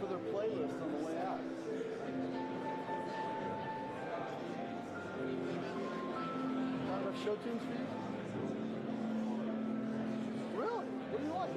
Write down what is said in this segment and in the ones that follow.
for their playlist on the way out. Not enough show tunes for you? Really? What do you like?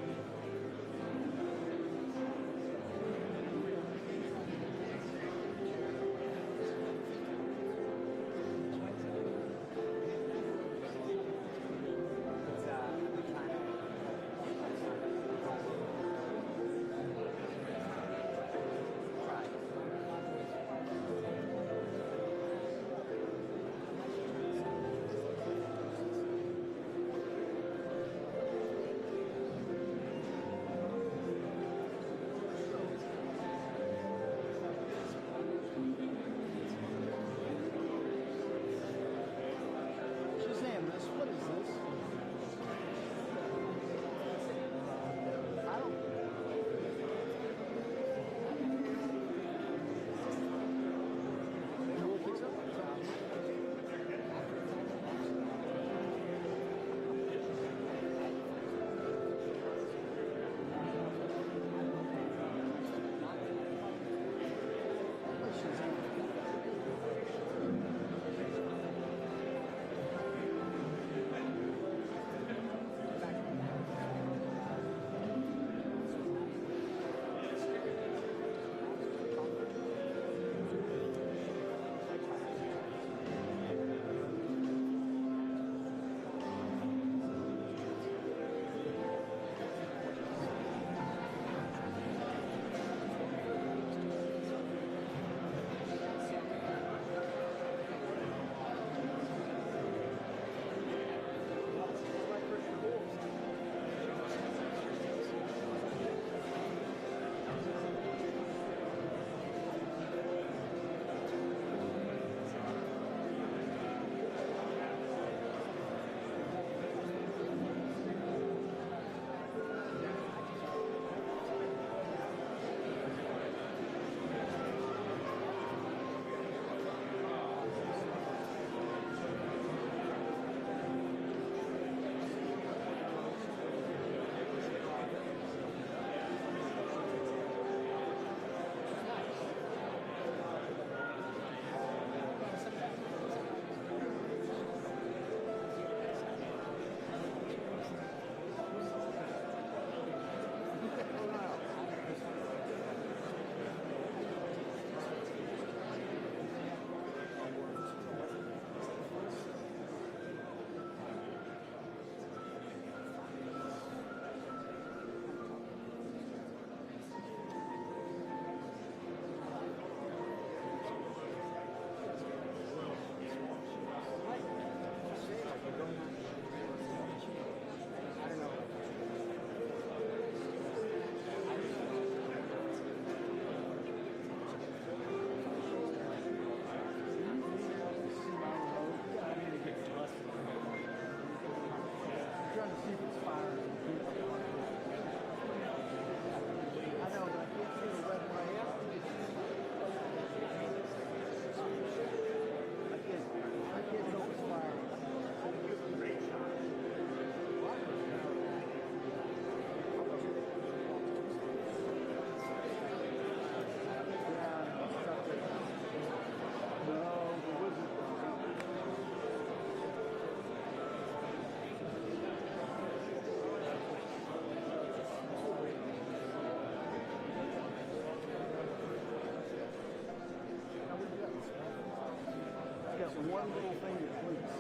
One little thing that leaks.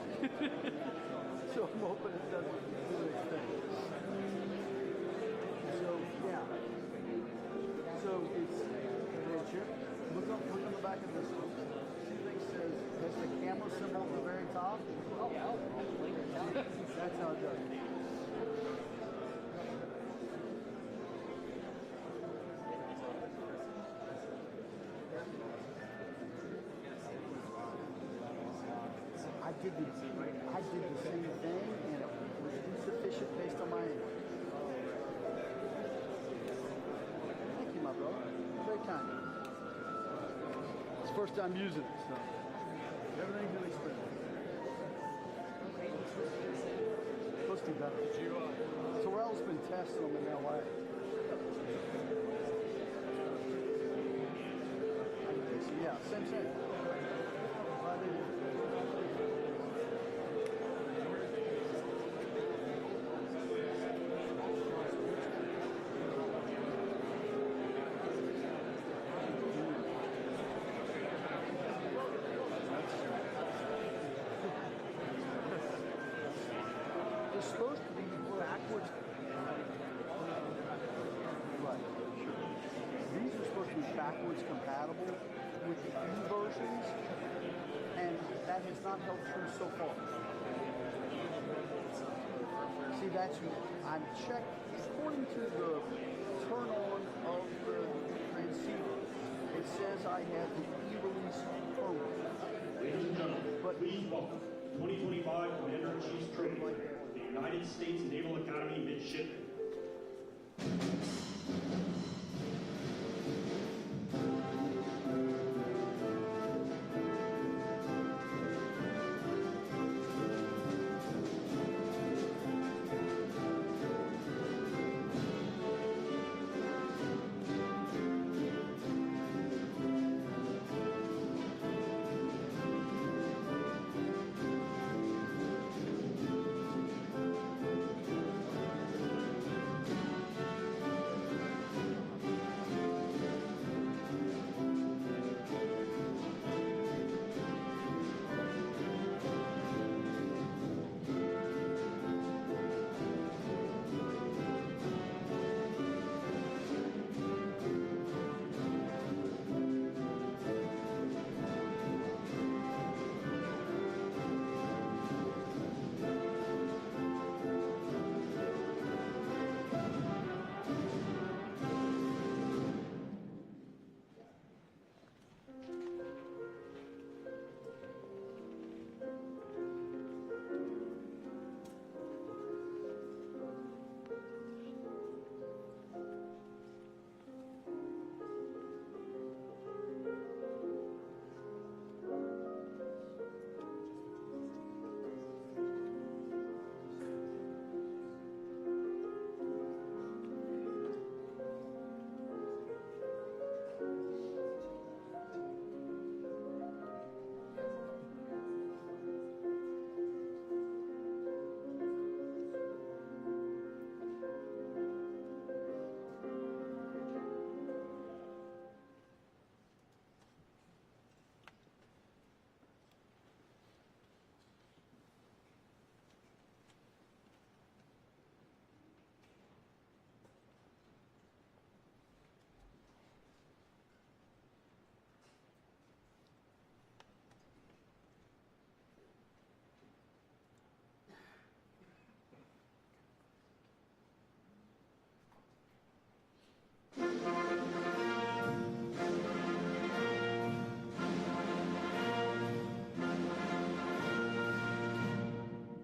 So I'm hoping it doesn't do its thing. So, yeah. So it's, look on the back of this one. See thing says, has the camera symbol at the very top? Oh, yeah. That's how it does. I did the same thing, and it was insufficient based on my age. Thank you, my brother. Very kind. It's the first time using it, so everything's an experience. Supposed to be better. So Raul's been testing them in LA. Yeah, same thing. Glad they did. They're supposed to be backwards. Right. These are supposed to be backwards compatible with the E versions, and that has not held true so far. See, I've checked, according to the turn on of the transceiver, it says I have the E-release firmware. Ladies and gentlemen, But please welcome 2025 Commander-in-Chief's training, the United States Naval Academy Midshipman.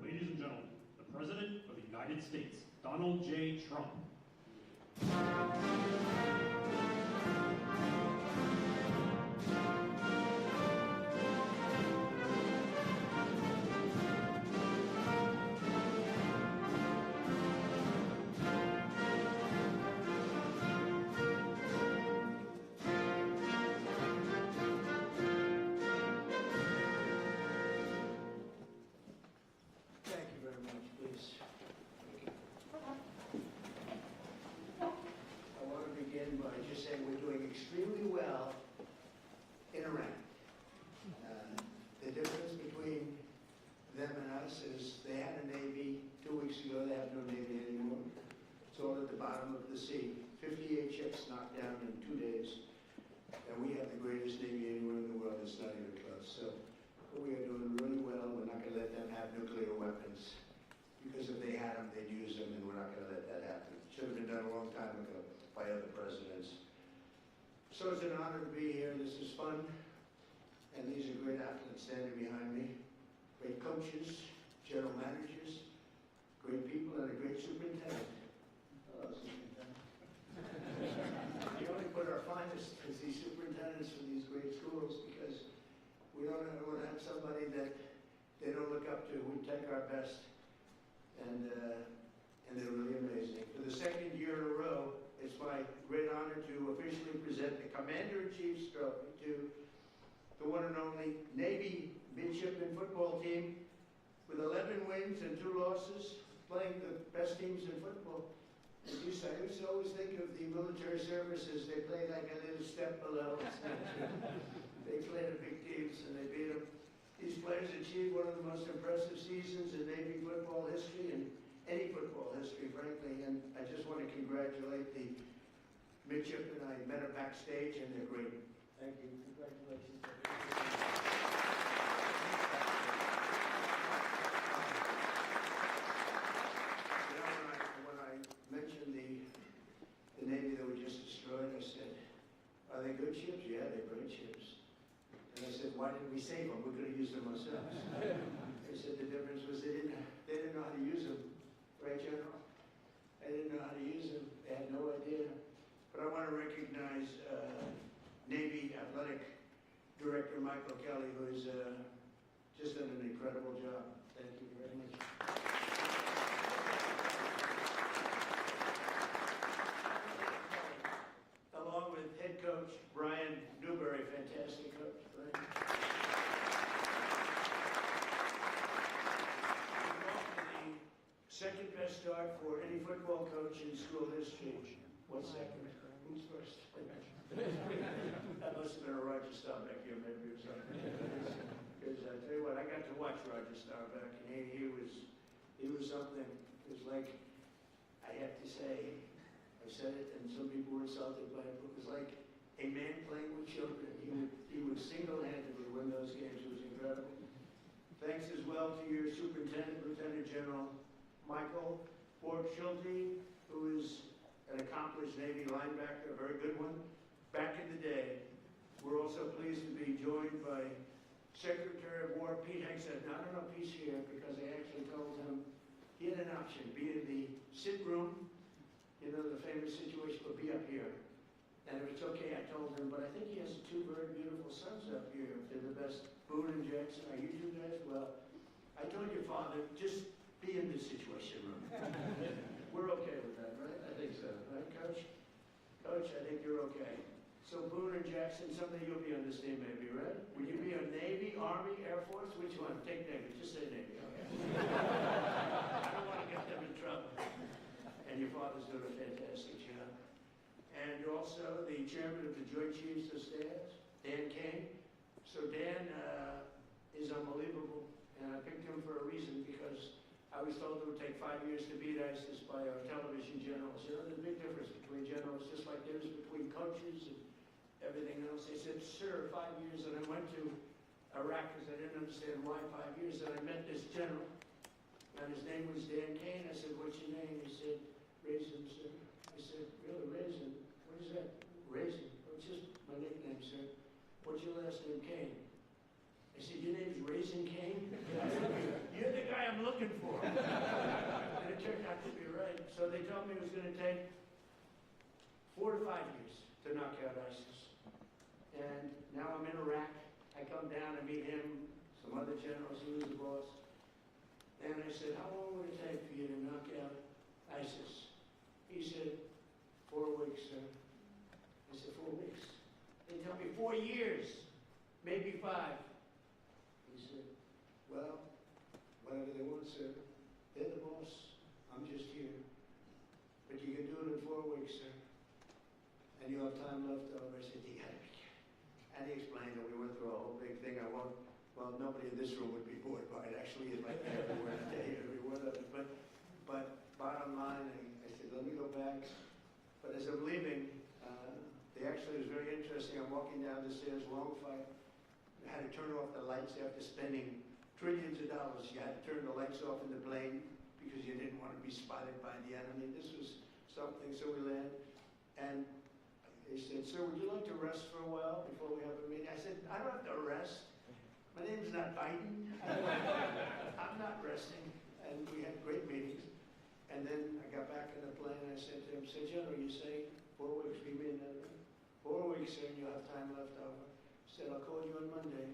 Ladies and gentlemen, the President of the United States, Donald J. Trump. Thank you very much, please. I want to begin by just saying we're doing extremely well in Iran. The difference between them and us is they had a Navy 2 weeks ago, they have no Navy anymore. It's all at the bottom of the sea. 58 ships knocked down in 2 days. And we have the greatest Navy anywhere in the world. It's not even close. So we are doing really well. We're not going to let them have nuclear weapons. Because if they had them, they'd use them, and we're not going to let that happen. Should have been done a long time ago by other presidents. So it's an honor to be here. This is fun. And these are great athletes standing behind me. Great coaches, general managers, great people, and a great superintendent. Hello, superintendent. We only put our finest as these superintendents for these great schools because we don't want to have somebody that they don't look up to. We take our best, and they're really amazing. For the second year in a row, it's my great honor to officially present the Commander-in-Chief's Trophy to the one and only Navy midshipman football team with 11 wins and 2 losses, playing the best teams in football. As you say, I used to always think of the military services, they play like a little step below. They play the big teams and they beat them. These players achieved one of the most impressive seasons in Navy football history and any football history, frankly. And I just want to congratulate the midshipmen. I met them backstage and they're great. Thank you. Congratulations. You know, when I mentioned the Navy that we just destroyed, I said, are they good ships? Yeah, they're great ships. And I said, why didn't we save them? We could have used them ourselves. They said the difference was they didn't know how to use them. Right, General? They didn't know how to use them. They had no idea. But I want to recognize Navy Athletic Director Michael Kelly, who has just done an incredible job. Thank you very much. Along with head coach Brian Newberry, fantastic coach. Right? Second best start for any football coach in school history. What's second? Who's first? That must have been a Roger Staubach here, maybe, or something. Because I tell you what, I got to watch Roger Staubach, and he was something. It was like, I have to say, I said it, and some people were insulted by it, but it was like a man playing with children. He would single-handedly win those games. It was incredible. Thanks as well to your superintendent, Lieutenant General Michael Borg-Schulte, who is an accomplished Navy linebacker, a very good one, back in the day. We're also pleased to be joined by Secretary of War Pete Hegseth. Now, I don't know if he's here because I actually told him he had an option, be in the sit room, you know, the famous situation, but be up here. And if it's okay, I told him, but I think he has 2 very beautiful sons up here. They're the best. Boone and Jackson, are you 2 guys? Well, I told your father, just be in the situation room. We're okay with that, right? I think so. Right, Coach? Coach, I think you're okay. So Boone and Jackson, someday you'll be on this team maybe, right? Would you be on Navy, Army, Air Force? Which one? Take Navy. Just say Navy. Okay. I don't want to get them in trouble. And your father's doing a fantastic job. And also the chairman of the Joint Chiefs of Staff, Dan Kane. So Dan is unbelievable. And I picked him for a reason because I was told it would take 5 years to beat ISIS by our television generals. You know, there's a big difference between generals, just like there is between coaches and everything else. They said, sir, 5 years. And I went to Iraq because I didn't understand why 5 years. And I met this general, and his name was Dan Kane. I said, what's your name? He said, Raisin, sir. I said, really, Raisin? What is that? Raisin? Oh, it's just my nickname, sir. What's your last name? Kane. I said, your name's Raisin Kane? You're the guy I'm looking for. And it turned out to be right. So they told me it was going to take 4 to 5 years to knock out ISIS. And now I'm in Iraq. I come down and meet him, some other generals, he was the boss. And I said, how long would it take for you to knock out ISIS? He said, 4 weeks, sir. I said, 4 weeks? They tell me 4 years, maybe 5. He said, well, whatever they want, sir. They're the boss. I'm just here. But you can do it in 4 weeks, sir. And you have time left over. I said, you got it. And he explained that we went through a whole big thing. I won't, well, nobody in this room would be bored by it. Actually, it's like everywhere today, every word of it. But bottom line, I said, let me go back. But as I'm leaving, it was very interesting. I'm walking down the stairs, long fight. I had to turn off the lights after spending trillions of dollars. You had to turn the lights off in the plane because you didn't want to be spotted by the enemy. This was something, so we land. And they said, sir, would you like to rest for a while before we have a meeting? I said, I don't have to rest. My name's not Biden. I'm not resting. And we had great meetings. And then I got back in the plane and I said to him, General, you say 4 weeks, we mean that? 4 weeks, sir, and you'll have time left over. I said, I'll call you on Monday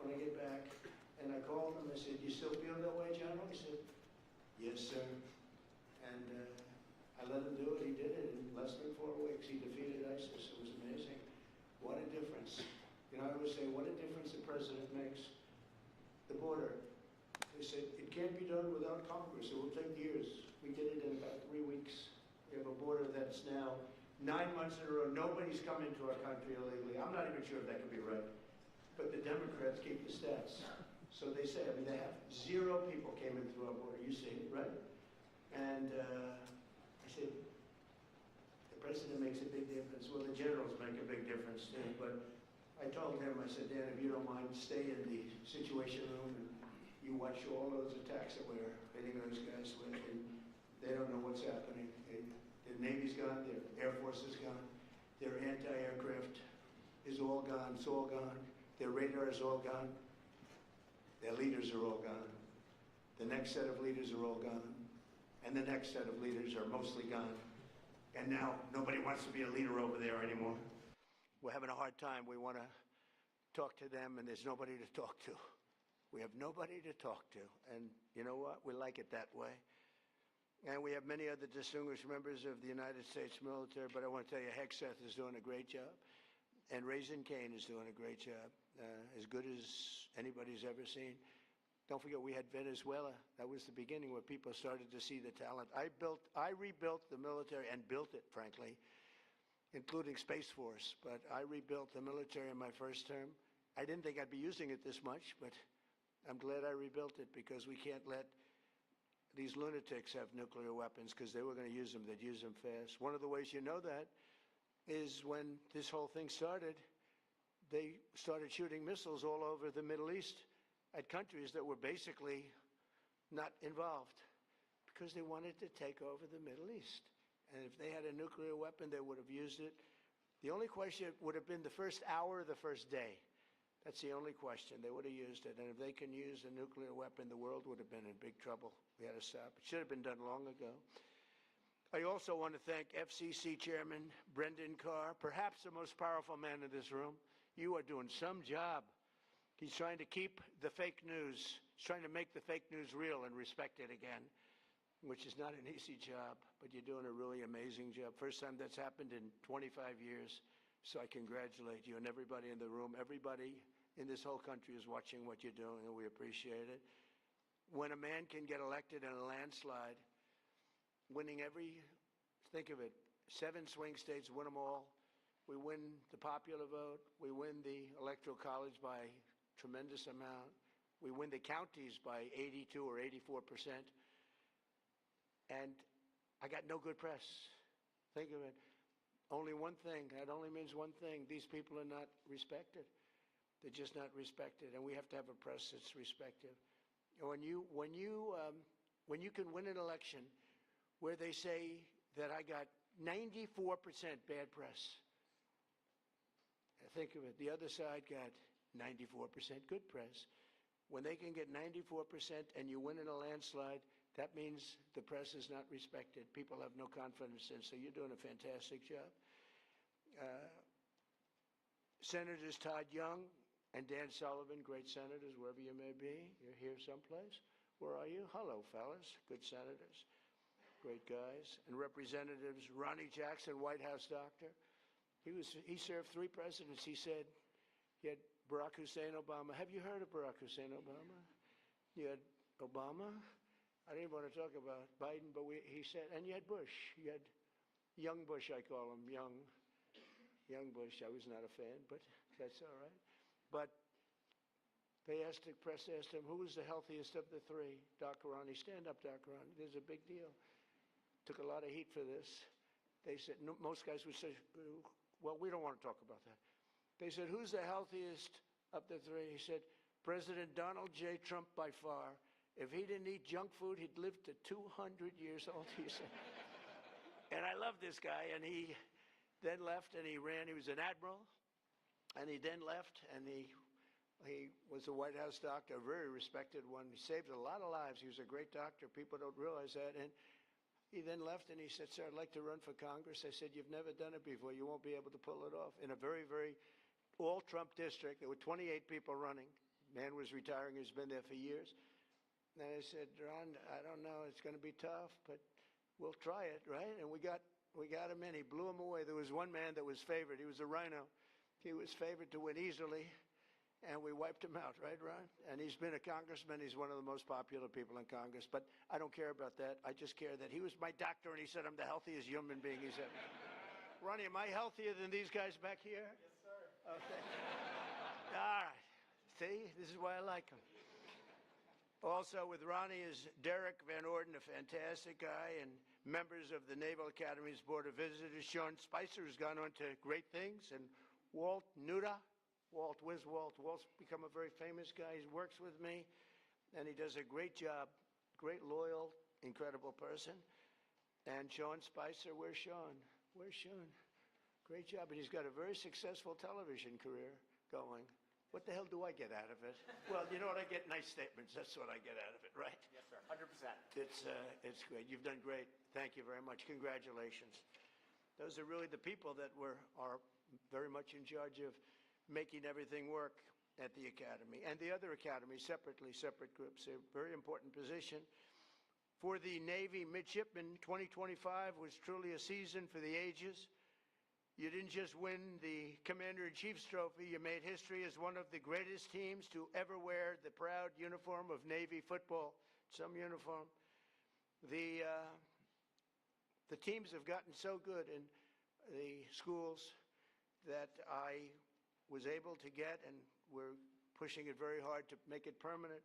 when I get back. And I called him. I said, you still feel that way, General? He said, yes, sir. And I let him do it. He did it in less than 4 weeks. He defeated ISIS. It was amazing. What a difference. You know, I always say, what a difference the president makes. The border. They said, it can't be done without Congress. It will take years. We did it in about 3 weeks. We have a border that's now 9 months in a row. Nobody's come into our country illegally. I'm not even sure if that could be right. But the Democrats keep the stats. So they say, I mean, they have 0 people came in through our border. You see it, right? And I said, the president makes a big difference. Well, the generals make a big difference too. But I told him, I said, Dan, if you don't mind, stay in the Situation Room and you watch all those attacks that we're hitting those guys with. And they don't know what's happening. The Navy's gone, their Air Force is gone, their anti-aircraft is all gone, it's all gone. Their radar is all gone. Their leaders are all gone. The next set of leaders are all gone. And the next set of leaders are mostly gone. And now nobody wants to be a leader over there anymore. We're having a hard time. We want to talk to them, and there's nobody to talk to. We have nobody to talk to. And you know what? We like it that way. And we have many other distinguished members of the United States military, but I want to tell you, Hegseth is doing a great job, and Raising Cane is doing a great job, as good as anybody's ever seen. Don't forget, we had Venezuela. That was the beginning where people started to see the talent. I rebuilt the military and built it, frankly, including Space Force, but I rebuilt the military in my first term. I didn't think I'd be using it this much, but I'm glad I rebuilt it, because we can't let these lunatics have nuclear weapons, because they were going to use them. They'd use them fast. One of the ways you know that is when this whole thing started, they started shooting missiles all over the Middle East at countries that were basically not involved, because they wanted to take over the Middle East. And if they had a nuclear weapon, they would have used it. The only question would have been the first hour or the first day. That's the only question. They would have used it. And if they can use a nuclear weapon, the world would have been in big trouble. We had to stop. It should have been done long ago. I also want to thank FCC Chairman Brendan Carr, perhaps the most powerful man in this room. You are doing some job. He's trying to keep the fake news. He's trying to make the fake news real and respected again, which is not an easy job, but you're doing a really amazing job. First time that's happened in 25 years, so I congratulate you and everybody in the room. Everybody in this whole country is watching what you're doing, and we appreciate it. When a man can get elected in a landslide, winning think of it, 7 swing states, win them all. We win the popular vote. We win the Electoral College by a tremendous amount. We win the counties by 82 or 84%. And I got no good press. Think of it. Only one thing. That only means one thing. These people are not respected. They're just not respected. And we have to have a press that's respected. When you can win an election where they say that I got 94% bad press, think of it. The other side got 94% good press. When they can get 94% and you win in a landslide, that means the press is not respected. People have no confidence in. So you're doing a fantastic job. Senators Todd Young and Dan Sullivan, great senators, wherever you may be. You're here someplace. Where are you? Hello, fellas. Good senators. Great guys. And Representatives Ronnie Jackson, White House doctor. He served 3 presidents. He said he had Barack Hussein Obama. Have you heard of Barack Hussein Obama? You had Obama. I didn't want to talk about Biden, but he said, and you had Bush. You had young Bush, I call him, young Bush. I was not a fan, but that's all right. But the press asked him, who was the healthiest of the 3? Dr. Ronnie, stand up, Dr. Ronnie. There's a big deal. Took a lot of heat for this. They said, no, most guys would say, well, we don't want to talk about that. They said, who's the healthiest of the 3? He said, President Donald J. Trump by far. If he didn't eat junk food, he'd live to 200 years old, he said. And I love this guy, and he then left and he ran. He was an admiral, and he then left, and he was a White House doctor, a very respected one. He saved a lot of lives. He was a great doctor. People don't realize that. And he then left, and he said, sir, I'd like to run for Congress. I said, you've never done it before. You won't be able to pull it off. In a very, very all-Trump district, there were 28 people running. Man was retiring. He's been there for years. And I said, Ron, I don't know. It's going to be tough, but we'll try it, right? And we got him in. He blew him away. There was one man that was favored. He was a rhino. he was favored to win easily, and we wiped him out, right, Ron? And he's been a congressman. He's one of the most popular people in Congress. But I don't care about that. I just care that he was my doctor, and he said I'm the healthiest human being he's ever. Ronnie, am I healthier than these guys back here? Yes, sir. Okay. All right. See, this is why I like him. Also with Ronnie is Derek Van Orden, a fantastic guy, and members of the Naval Academy's Board of Visitors. Sean Spicer, who's gone on to great things, and Walt Nuda. Walt, where's Walt? Walt's become a very famous guy. He works with me, and he does a great job. Great, loyal, incredible person. And Sean Spicer, where's Sean? Where's Sean? Great job, and he's got a very successful television career going. What the hell do I get out of it? Well, you know what? I get nice statements. That's what I get out of it, right? Yes, sir. 100%. It's great. You've done great. Thank you very much. Congratulations. Those are really the people that are very much in charge of making everything work at the Academy. And the other academies, separate groups. A very important position. For the Navy midshipmen, 2025 was truly a season for the ages. You didn't just win the Commander-in-Chief's trophy, you made history as one of the greatest teams to ever wear the proud uniform of Navy football. Some uniform. The teams have gotten so good in the schools that I was able to get, and we're pushing it very hard to make it permanent,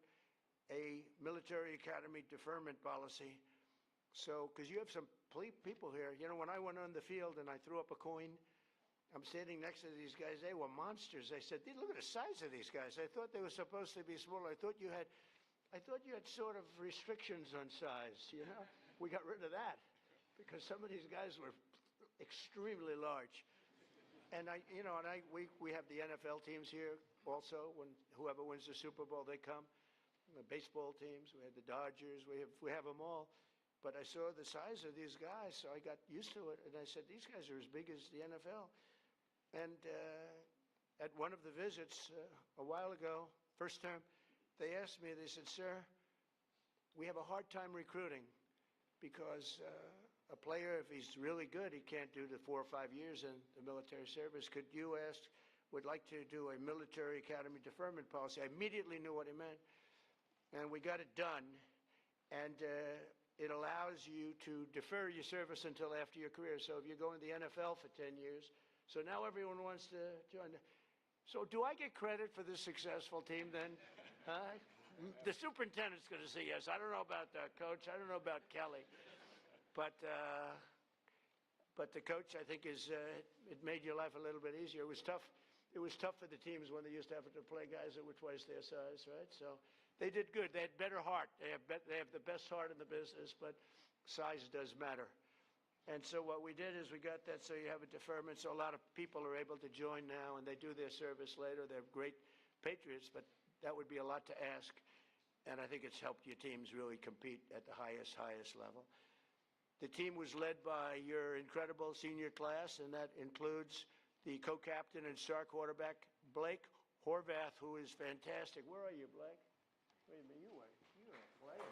a military academy deferment policy. So, because you have some people here, you know, when I went on the field and I threw up a coin, I'm standing next to these guys, they were monsters. They said, look at the size of these guys. I thought they were supposed to be smaller. I thought you had sort of restrictions on size, you know? We got rid of that because some of these guys were extremely large. And we have the NFL teams here also. When whoever wins the Super Bowl, they come. The baseball teams, we had the Dodgers, we have them all. But I saw the size of these guys, so I got used to it. And I said, these guys are as big as the NFL. And at one of the visits a while ago, first term, they asked me, they said, sir, we have a hard time recruiting because a player, if he's really good, he can't do the 4 or 5 years in the military service. Could you would like to do a military academy deferment policy? I immediately knew what he meant. And we got it done. And it allows you to defer your service until after your career. So if you go in the NFL for 10 years, so now everyone wants to join. So do I get credit for this successful team then? The superintendent's going to say yes. I don't know about Coach. I don't know about Kelly. But the coach, I think, it made your life a little bit easier. It was tough. It was tough for the teams when they used to have to play guys that were twice their size, right? So they did good. They had better heart. They have the best heart in the business, but size does matter. And so what we did is we got that so you have a deferment, so a lot of people are able to join now, and they do their service later. They're great patriots, but that would be a lot to ask. And I think it's helped your teams really compete at the highest level. The team was led by your incredible senior class, and that includes the co-captain and star quarterback, Blake Horvath, who is fantastic. Where are you, Blake? Wait a minute, you're a player.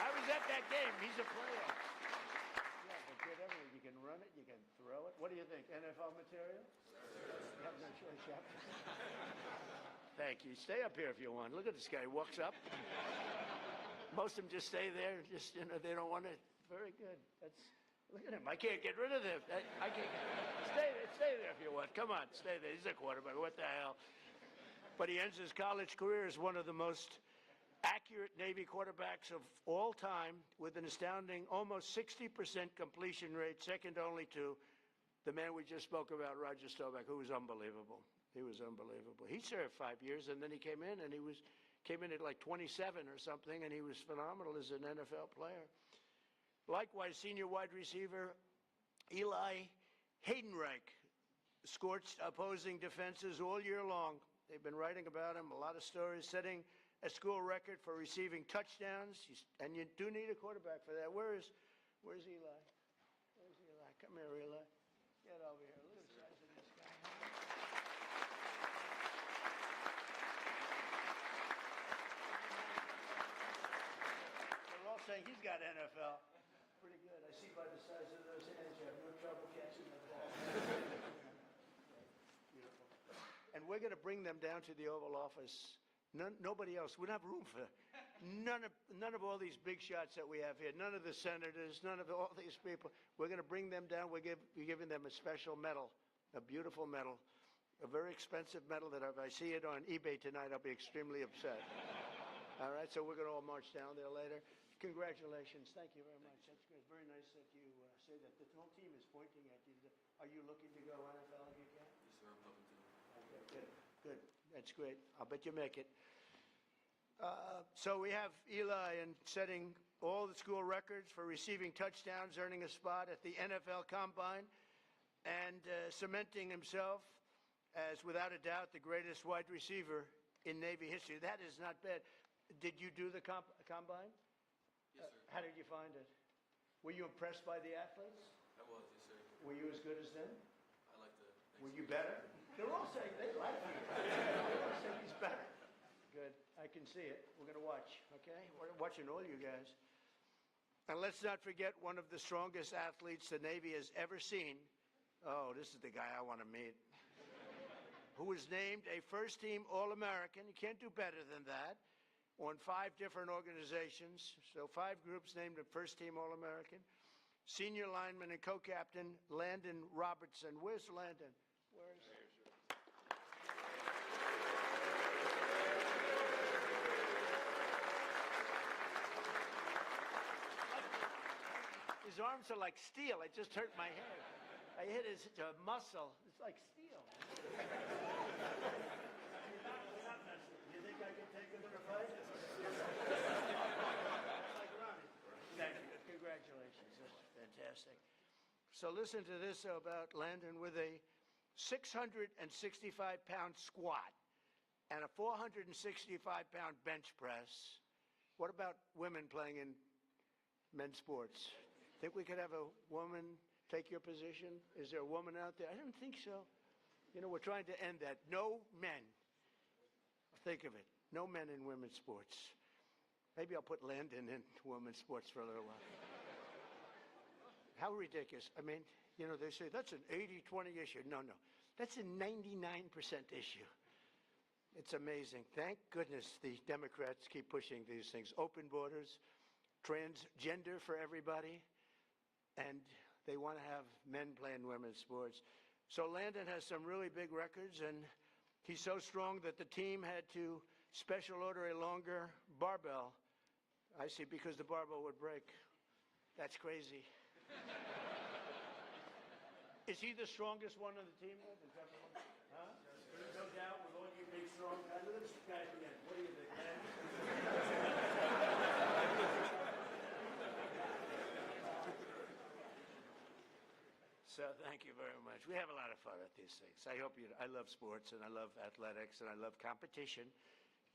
I was at that game. He's a player. Yeah, but get everything. You can run it, you can throw it. What do you think, NFL material? You have no choice, you have to. Thank you. Stay up here if you want. Look at this guy. He walks up. Most of them just stay there. Just, they don't want to. Very good. Look at him. I can't get rid of him. I can't. Stay there if you want. Come on, stay there. He's a quarterback. What the hell? But he ends his college career as one of the most accurate Navy quarterbacks of all time, with an astounding almost 60% completion rate, second only to the man we just spoke about, Roger Staubach, who was unbelievable. He was unbelievable. He served 5 years, and then he came in, and came in at like 27 or something, and he was phenomenal as an NFL player. Likewise, senior wide receiver Eli Haydenreich scorched opposing defenses all year long. They've been writing about him, a lot of stories, setting a school record for receiving touchdowns. And you do need a quarterback for that. Where's Eli? Where's Eli? Come here, Eli. Get over here. Look at the size of this guy. They're all saying he's got NFL. Pretty good. I see by the size of those hands you have no trouble catching we're going to bring them down to the Oval Office. Nobody else. We don't have room for none of all these big shots that we have here. None of the senators, none of all these people. We're going to bring them down. We're giving them a special medal, a beautiful medal, a very expensive medal that if I see it on eBay tonight, I'll be extremely upset. All right, so we're going to all march down there later. Congratulations. Thank you very much. That's great. Very nice that you say that. The whole team is pointing at you. Are you looking to go NFL if you can? Yes, sir. I'm hoping to. Okay, good. Good. That's great. I'll bet you make it. So we have Eli and setting all the school records for receiving touchdowns, earning a spot at the NFL Combine, and cementing himself as, without a doubt, the greatest wide receiver in Navy history. That is not bad. Did you do the Combine? Yes, sir. How did you find it? Were you impressed by the athletes? I was, yes, sir. Were you as good as them? I like the. Were you better? They're all saying they like you. They're all saying he's better. Good. I can see it. We're going to watch, okay? We're watching all you guys. And let's not forget one of the strongest athletes the Navy has ever seen. Oh, this is the guy I want to meet. Who was named a first-team All-American. You can't do better than that. On 5 different organizations. So 5 groups named a first-team All-American. Senior lineman and co-captain Landon Robertson. Where's Landon? Where is he? His arms are like steel. I just hurt my hand. I hit his muscle. It's like steel. You think I can take him in a fight? Like Ronnie. Thank you. Congratulations. That's fantastic. So listen to this about Landon with a 665-pound squat and a 465-pound bench press. What about women playing in men's sports? Think we could have a woman take your position? Is there a woman out there? I don't think so. You know, we're trying to end that. No men. Think of it. No men in women's sports. Maybe I'll put Landon in women's sports for a little while. How ridiculous. I mean, you know, they say that's an 80-20 issue. No, no. That's a 99% issue. It's amazing. Thank goodness the Democrats keep pushing these things. Open borders, transgender for everybody, and they want to have men playing women's sports. So Landon has some really big records, and he's so strong that the team had to special order a longer barbell. I see, because the barbell would break. That's crazy. Is he the strongest one on the team? Is that the one? Huh? No doubt, with all you big, strong guys. Look at this guy again. What do you think, man? So thank you very much. We have a lot of fun at these things. I love sports, and I love athletics, and I love competition.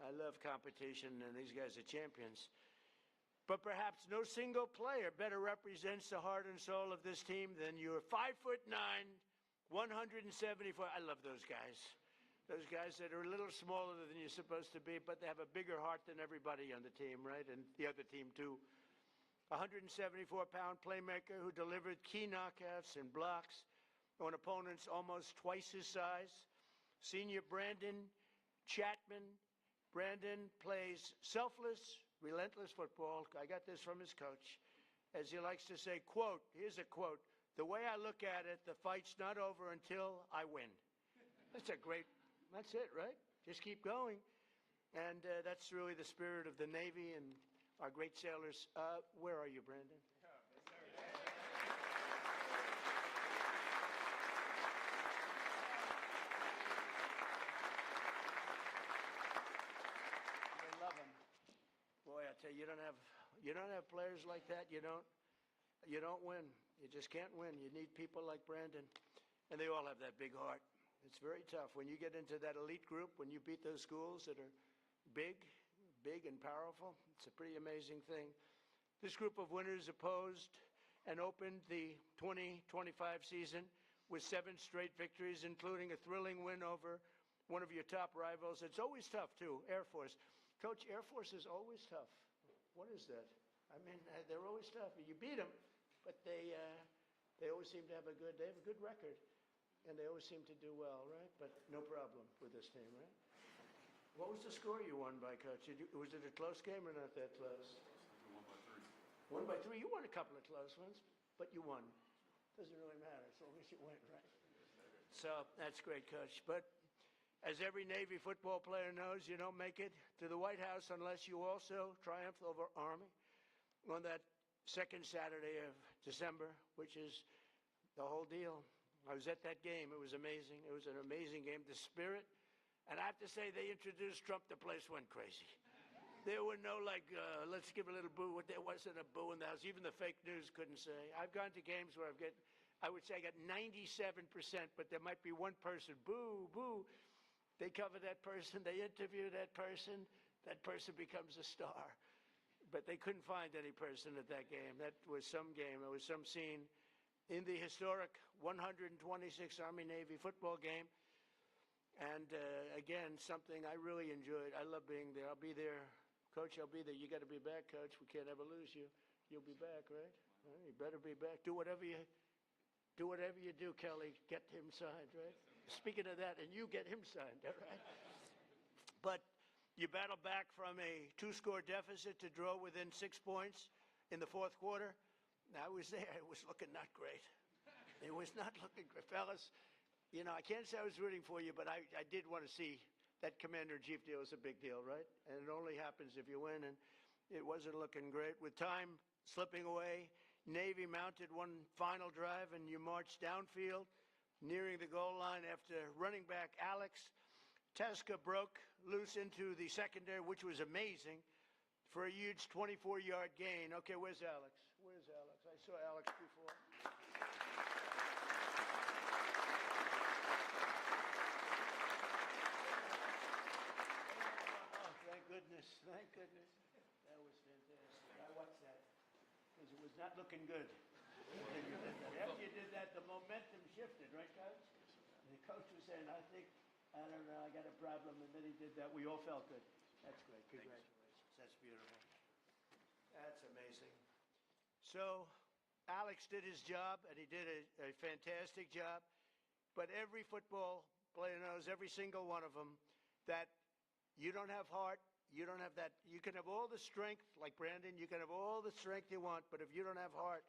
I love competition, and these guys are champions. But perhaps no single player better represents the heart and soul of this team than your 5'9", 174. I love those guys. Those guys that are a little smaller than you're supposed to be, but they have a bigger heart than everybody on the team, right? And the other team, too. 174-pound playmaker who delivered key knockouts and blocks on opponents almost twice his size. Senior Brandon Chapman. Brandon plays selfless, relentless football. I got this from his coach. As he likes to say, quote, here's a quote, "The way I look at it, the fight's not over until I win." That's a great, that's it, right? Just keep going. And that's really the spirit of the Navy and our great sailors. Where are you, Brandon? I love him. Boy, I tell you, you don't have players like that. You don't win. You just can't win. You need people like Brandon, and they all have that big heart. It's very tough when you get into that elite group. When you beat those schools that are big and powerful, it's a pretty amazing thing. This group of winners opposed and opened the 2025 season with 7 straight victories, including a thrilling win over one of your top rivals. It's always tough, too, Air Force. Coach, Air Force is always tough. What is that? I mean, they're always tough. You beat them, but they always seem to have a good record. and they always seem to do well, right? But no problem with this team, right? What was the score you won by, Coach? Was it a close game or not that close? 1 by 3. 1 by 3. You won a couple of close ones, but you won. Doesn't really matter as long as you win, right? So that's great, Coach. But as every Navy football player knows, you don't make it to the White House unless you also triumph over Army on that second Saturday of December, which is the whole deal. I was at that game. It was amazing. It was an amazing game. The spirit. And I have to say, they introduced Trump, the place went crazy. There were no, let's give a little boo. There wasn't a boo in the house. Even the fake news couldn't say. I've gone to games where I would say I got 97%, but there might be one person, boo, boo. They cover that person. They interview that person. That person becomes a star. But they couldn't find any person at that game. That was some game. It was some scene in the historic 126 Army-Navy football game. And again, something I really enjoyed. I love being there. I'll be there. Coach, I'll be there. You got to be back, Coach. We can't ever lose you. You'll be back, right? You better be back. Do whatever you do, Kelly. Get him signed, right? Speaking of that, and you get him signed, all right? But you battle back from a 2-score deficit to draw within 6 points in the fourth quarter. I was there. It was looking not great. It was not looking great. Fellas, you know, I can't say I was rooting for you, but I did want to see that commander-in-chief deal. Is a big deal, right? And it only happens if you win, and it wasn't looking great. With time slipping away, Navy mounted one final drive, and you marched downfield, nearing the goal line after running back Alex Teska broke loose into the secondary, which was amazing, for a huge 24-yard gain. Okay, where's Alex? Where's Alex? I saw Alex before. Thank goodness. Thank goodness. That was fantastic. I watched that because it was not looking good. After you did that, the momentum shifted, right, Coach? And the coach was saying, I don't know, I got a problem. And then he did that. We all felt good. That's great. Congratulations. That's beautiful. That's amazing. So Alex did his job, and he did a fantastic job. But every football player knows, every single one of them, that you don't have heart, you don't have that. You can have all the strength, like Brandon, you can have all the strength you want, but if you don't have heart,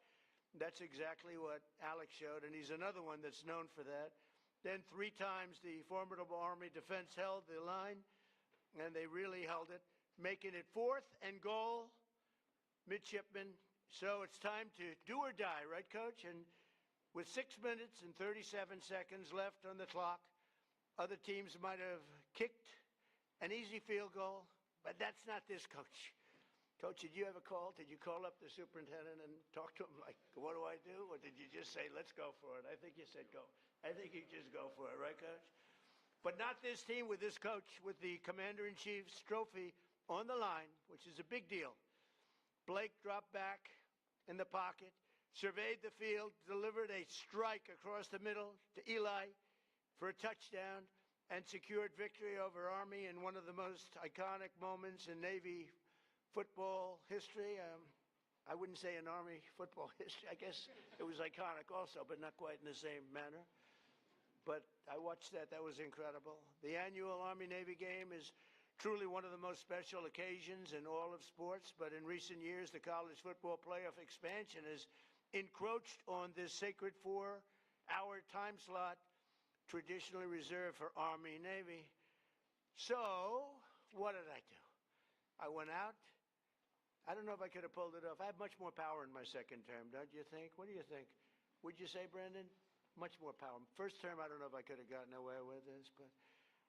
that's exactly what Alex showed, and he's another one that's known for that. Then 3 times the formidable Army defense held the line, and they really held it, making it 4th and goal, midshipmen. So it's time to do or die, right, Coach? And with 6 minutes and 37 seconds left on the clock, other teams might have kicked an easy field goal, but that's not this, Coach. Coach, did you ever call? Did you call up the superintendent and talk to him like, what do I do? Or did you just say, let's go for it? I think you said go. I think you just go for it, right, Coach? But not this team with this coach, with the Commander-in-Chief's trophy on the line, which is a big deal. Blake dropped back in the pocket, surveyed the field, delivered a strike across the middle to Eli for a touchdown, and secured victory over Army in one of the most iconic moments in Navy football history. I wouldn't say in Army football history. I guess it was iconic also, but not quite in the same manner. But I watched that. That was incredible. The annual Army-Navy game is truly one of the most special occasions in all of sports, but in recent years, the college football playoff expansion has encroached on this sacred 4-hour time slot traditionally reserved for Army, Navy. So what did I do? I went out. I don't know if I could have pulled it off. I have much more power in my second term, don't you think? What do you think? Would you say, Brandon? Much more power. First term, I don't know if I could have gotten away with this, but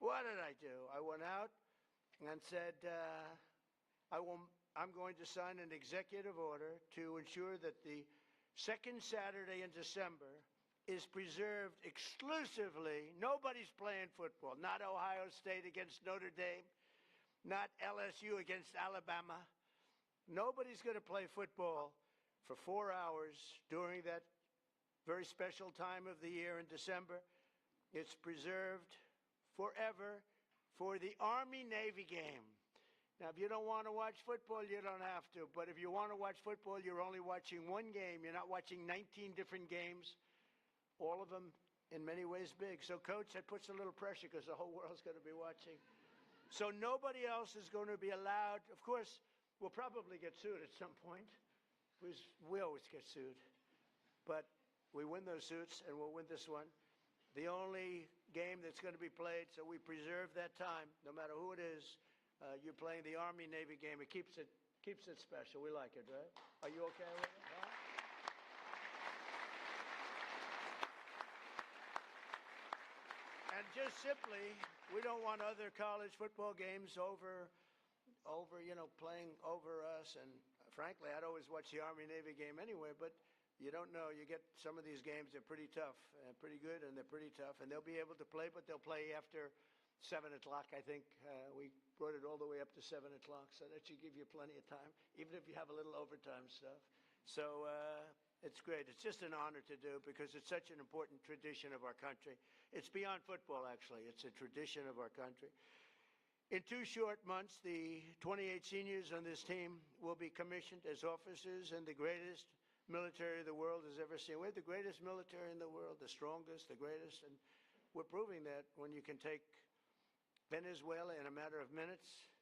what did I do? I went out and said, I'm going to sign an executive order to ensure that the second Saturday in December is preserved exclusively. Nobody's playing football. Not Ohio State against Notre Dame. Not LSU against Alabama. Nobody's going to play football for 4 hours during that very special time of the year in December. It's preserved forever for the Army-Navy game. Now, if you don't want to watch football, you don't have to. But if you want to watch football, you're only watching one game. You're not watching 19 different games. All of them in many ways big. So, Coach, that puts a little pressure because the whole world's going to be watching. So nobody else is going to be allowed. Of course, we'll probably get sued at some point. We always get sued. But we win those suits, and we'll win this one. The only game that's going to be played, so we preserve that time, no matter who it is. You're playing the Army-Navy game. It keeps it special. We like it, right? Are you okay with it? Huh? And just simply, we don't want other college football games over, playing over us. And frankly, I'd always watch the Army-Navy game anyway, but you don't know. You get some of these games, they're pretty tough, and pretty good, and they're pretty tough. And they'll be able to play, but they'll play after 7 o'clock, I think. We brought it all the way up to 7 o'clock, so that should give you plenty of time, even if you have a little overtime stuff. So it's great. It's just an honor to do because it's such an important tradition of our country. It's beyond football, actually. It's a tradition of our country. In 2 short months, the 28 seniors on this team will be commissioned as officers in the greatest military the world has ever seen. We have the greatest military in the world, the strongest, the greatest, and we're proving that when you can take Venezuela in a matter of minutes,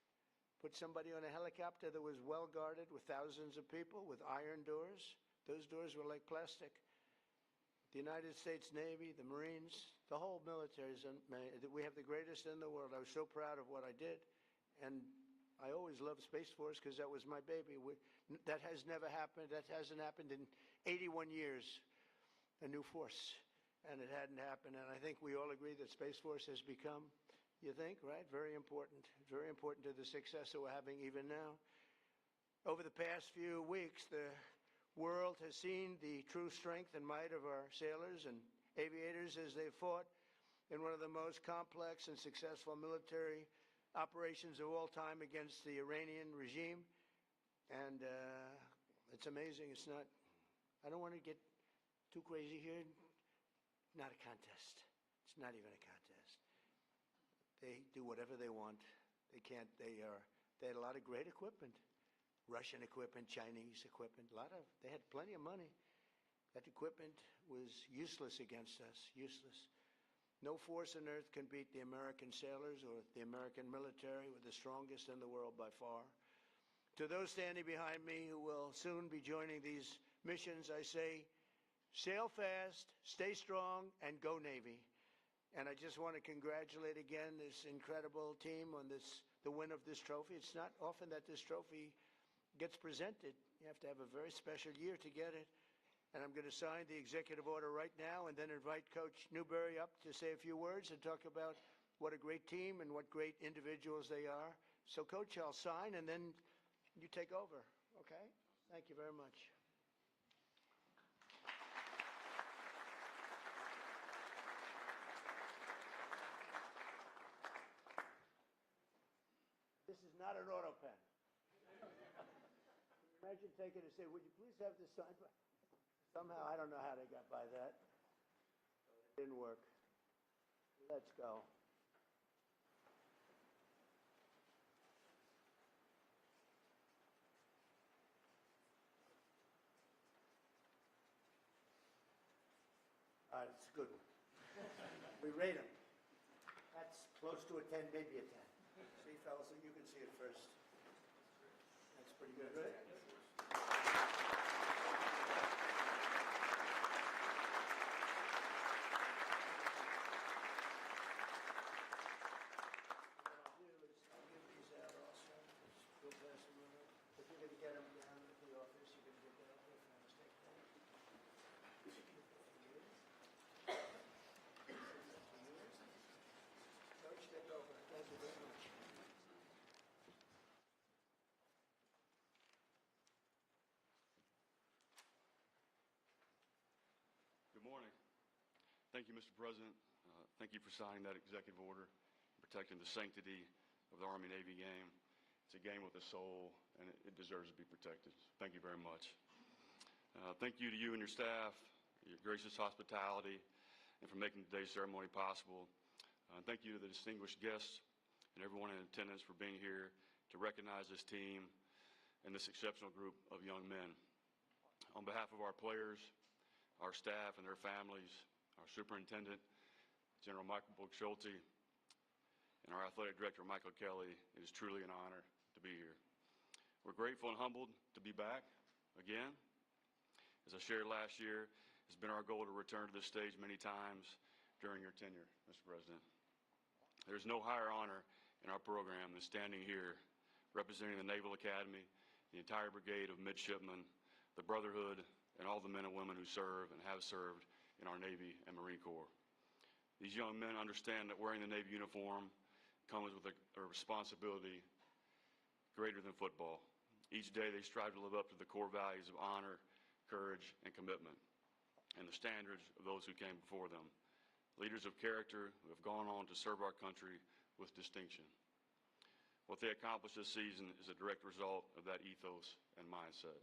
put somebody on a helicopter that was well guarded with thousands of people with iron doors. Those doors were like plastic. The United States Navy, the Marines, the whole military, we have the greatest in the world. I was so proud of what I did, and I always loved Space Force because that was my baby. That has never happened. That hasn't happened in 81 years, a new force, and it hadn't happened. And I think we all agree that Space Force has become, you think, right, very important to the success that we're having even now. Over the past few weeks, the world has seen the true strength and might of our sailors and aviators as they fought in one of the most complex and successful military operations of all time against the Iranian regime. And it's amazing. It's not, I don't want to get too crazy here. Not a contest. It's not even a contest. They do whatever they want. They can't, they had a lot of great equipment. Russian equipment, Chinese equipment, they had plenty of money. That equipment was useless against us, useless. No force on earth can beat the American sailors or the American military. We're the strongest in the world by far. To those standing behind me who will soon be joining these missions, I say, sail fast, stay strong, and go Navy. And I just want to congratulate again this incredible team on the win of this trophy. It's not often that this trophy gets presented. You have to have a very special year to get it. And I'm going to sign the executive order right now and then invite Coach Newberry up to say a few words and talk about what a great team and what great individuals they are. So, Coach, I'll sign and then you take over, okay? Thank you very much. This is not an auto pen. Imagine taking it and say, would you please have this signed? Somehow, I don't know how they got by that. It didn't work. Let's go. All right, it's a good one. We rate them. That's close to a 10, maybe a 10. See, fellas, you can see it first. That's pretty good, right? Good morning. Thank you, Mr. President. Thank you for signing that executive order, protecting the sanctity of the Army-Navy game. It's a game with a soul, and it deserves to be protected. Thank you very much. Thank you to you and your staff, your gracious hospitality, and for making today's ceremony possible. Thank you to the distinguished guests and everyone in attendance for being here to recognize this team and this exceptional group of young men. On behalf of our players, our staff and their families, our superintendent, General Michael Bugschulte, and our athletic director, Michael Kelly. It is truly an honor to be here. We're grateful and humbled to be back again. As I shared last year, it's been our goal to return to this stage many times during your tenure, Mr. President. There's no higher honor in our program than standing here representing the Naval Academy, the entire brigade of midshipmen, the Brotherhood, and all the men and women who serve and have served in our Navy and Marine Corps. These young men understand that wearing the Navy uniform comes with a responsibility greater than football. Each day they strive to live up to the core values of honor, courage, and commitment, and the standards of those who came before them. Leaders of character who have gone on to serve our country with distinction. What they accomplished this season is a direct result of that ethos and mindset.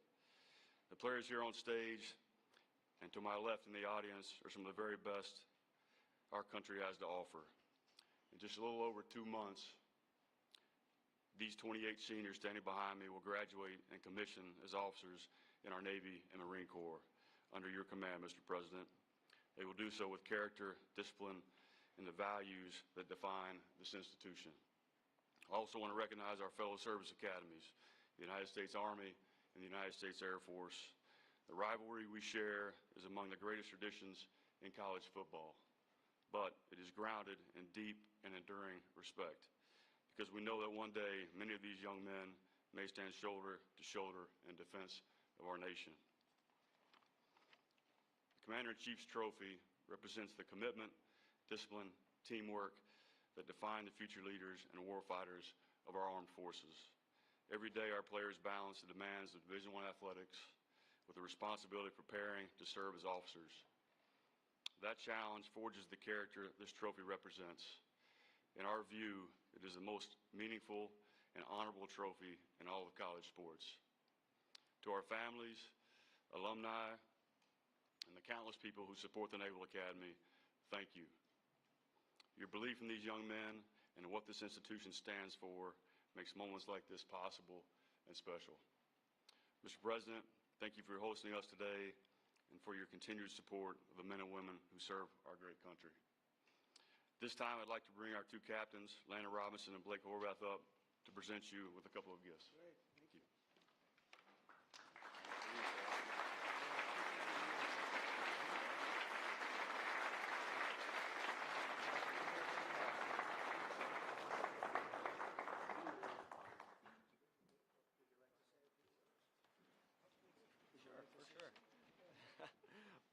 The players here on stage and to my left in the audience are some of the very best our country has to offer. In just a little over 2 months, these 28 seniors standing behind me will graduate and commission as officers in our Navy and Marine Corps under your command, Mr. President. They will do so with character, discipline, and the values that define this institution. I also want to recognize our fellow service academies, the United States Army and the United States Air Force. The rivalry we share is among the greatest traditions in college football, but it is grounded in deep and enduring respect, because we know that one day many of these young men may stand shoulder to shoulder in defense of our nation. The Commander-in-Chief's trophy represents the commitment, discipline, teamwork that define the future leaders and warfighters of our armed forces. Every day our players balance the demands of Division I athletics with the responsibility of preparing to serve as officers. That challenge forges the character this trophy represents. In our view, it is the most meaningful and honorable trophy in all of college sports. To our families, alumni, and the countless people who support the Naval Academy, thank you. Your belief in these young men and in what this institution stands for makes moments like this possible and special. Mr. President, thank you for hosting us today and for your continued support of the men and women who serve our great country. This time, I'd like to bring our two captains, Landon Robinson and Blake Horvath, up to present you with a couple of gifts. Great. Thank you.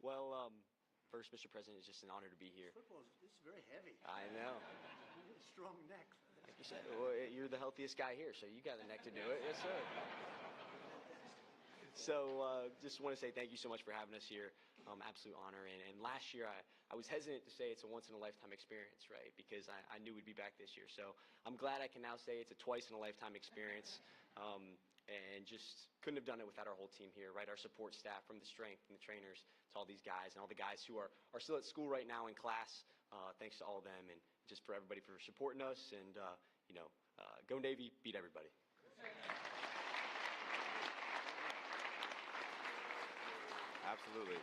Well, first, Mr. President, it's just an honor to be here. This is very heavy. I know. You have a strong neck. Like you said, well, you're the healthiest guy here, so you got the neck to do it. Yes, sir. So just want to say thank you so much for having us here. Absolute honor. And last year, I was hesitant to say it's a once-in-a-lifetime experience, right, because I knew we'd be back this year. So I'm glad I can now say it's a twice-in-a-lifetime experience. And just couldn't have done it without our whole team here, right? Our support staff, from the strength and the trainers to all these guys and all the guys who are still at school right now in class. Thanks to all of them, and just for everybody for supporting us. And, go Navy, beat everybody. Absolutely.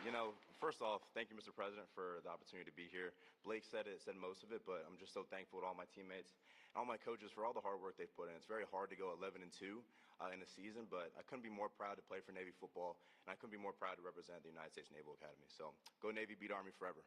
First off, thank you, Mr. President, for the opportunity to be here. Blake said most of it, but I'm just so thankful to all my teammates and all my coaches for all the hard work they've put in. It's very hard to go 11-2 in a season, but I couldn't be more proud to play for Navy football, and I couldn't be more proud to represent the United States Naval Academy. So go Navy, beat Army forever.